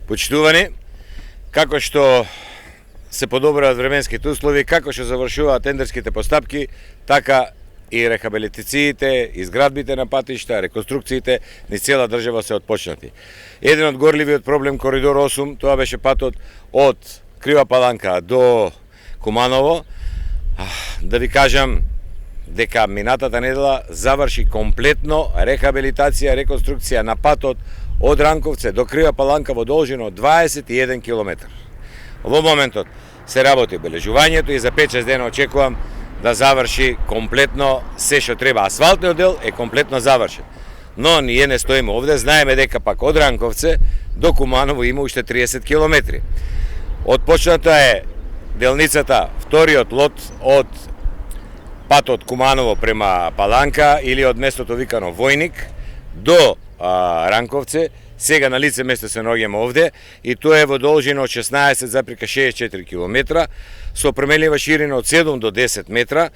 Почитувани, како што се подобруваат временските услови, како што завршуваат тендерските постапки, така и рехабилитациите, изградбите на патишта, реконструкциите низ цела држава се отпочнати. Еден од горливиот проблем Коридор 8, тоа беше патот од Крива Паланка до Куманово. Да ви кажам дека минатата недела заврши комплетно рехабилитација, реконструкција на патот од Ранковце до Крива Паланка во должина 21 км. Во моментот се работи обележувањето и за 5-6 дена очекувам да заврши комплетно се што треба. Асфалтниот дел е комплетно завршен. Но ние не стоиме овде, знаеме дека пак од Ранковце до Куманово има уште 30 км. Отпочната е делницата, вториот лот од патот Куманово према Паланка или од местото викано Војник до Ранковце. Сега на лице место се наоѓаме овде и тоа е во должина од 16,64 км со премелива ширина од 7 до 10 метра.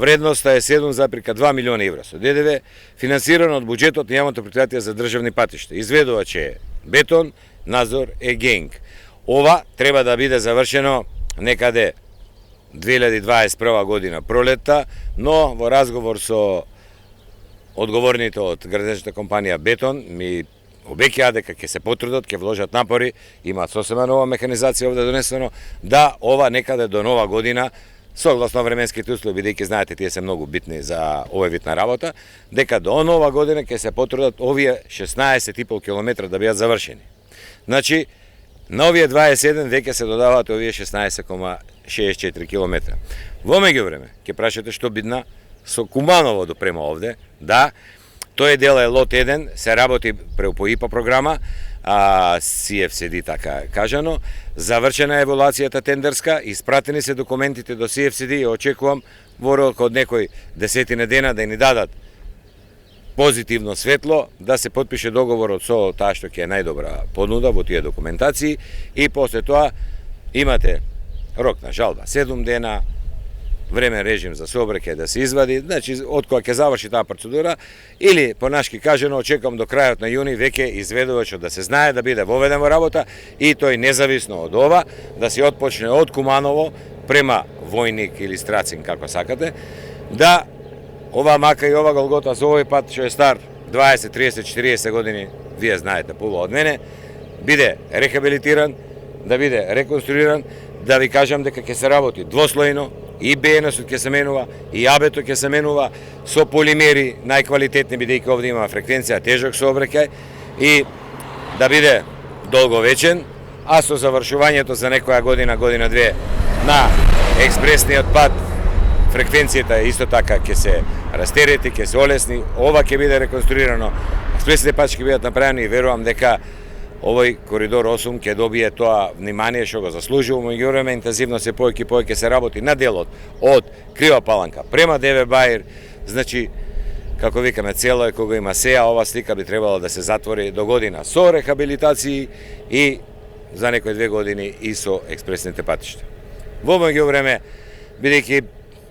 Вредноста е 7,2 милиона евра со ДДВ, финансирано од буџетот на јавното претпријатие за државни патишта. Изведувач е Бетон, надзор е Генг. Ова треба да биде завршено некаде 2021 година пролетта, но во разговор со одговорните од градежната компанија Бетон ми обеќаа дека ќе се потрудат, ќе вложат напори, имаат сосема нова механизација овде донесено, да ова некаде до нова година, согласно временските услови, бидејќи знаете тие се многу битни за овој вид на работа, дека до нова година ќе се потрудат овие 16,5 км да бидат завршени. Значи, на овие 27 веќе се додаваат овие 16,64 км. Во меѓувреме, ќе прашате што бидна со Куманово допрема овде, да, тој дел е лот 1, се работи по ИПА програма, CFCD така кажано, завршена е еволуацијата тендерска, испратени се документите до CFCD и очекувам во рок од некој десетина дена да ни дадат позитивно светло, да се потпише договорот со таа што ќе е најдобра понуда во тие документации и после тоа имате рок на жалба 7 дена, времен режим за сообраќај да се извади, значи од кога ќе заврши таа процедура или понашки кажано очекувам до крајот на јуни веќе изведувачот да се знае да биде воведен во работа и тој независно од ова да се отпочне од Куманово према Војник или Страцин како сакате, да ова мака и ова голгота со овој пат што е стар 20, 30, 40 години, вие знаете пула од мене, биде рехабилитиран, да биде реконструиран, да ви кажам дека ќе се работи двослојно, и БНС-от ќе се менува, и АБ-то ќе се менува со полимери најквалитетни, бидејќи овде има фреквенција тежок сообраќај и да биде долговечен, а со завршувањето за некоја година, година-две на експресниот пат, фреквенцијата исто така ќе се растерети, ќе се олесни, ова ќе биде реконструирано, експресните патишта ќе бидат направени и верувам дека овој Коридор 8 ќе добие тоа внимание што го заслужува, меѓувреме интензивно се повеќе се работи на делот од Крива Паланка према ДВ Баир, значи како викаме цело е кога има сеа, ова слика би требало да се затвори до година со рехабилитации и за некои 2 години и со експресните патишта. Во меѓувреме, бидејќи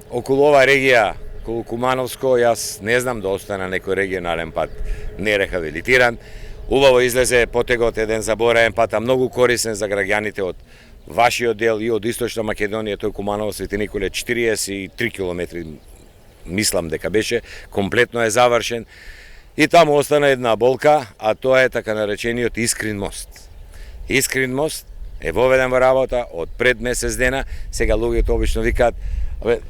околу оваа регија, околу Кумановско, јас не знам да остана некој регионален пат не рехабилитиран. Убаво излезе потегот еден забораен пат, а многу корисен за граѓаните од вашиот дел и од Источна Македонија, тој Куманово Свети Николе 43 км, мислам дека беше, комплетно е завршен. И таму остана една болка, а тоа е така наречениот Искрин мост. Искрин мост е воведен во работа од пред месец дена, сега луѓето обично викаат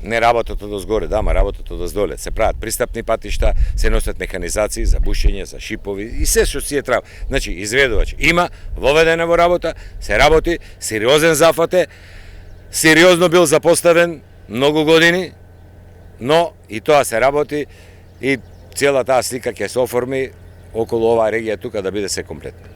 не работат од озгоре, да, ма работат од оздоле. Се прават пристапни патишта, се носат механизации за бушење, за шипови и се што си е треба. Значи, изведувач има, воведена во работа, се работи, сериозен зафат е, сериозно бил запоставен многу години, но и тоа се работи и цела таа слика ќе се оформи околу оваа регија тука да биде се комплетна.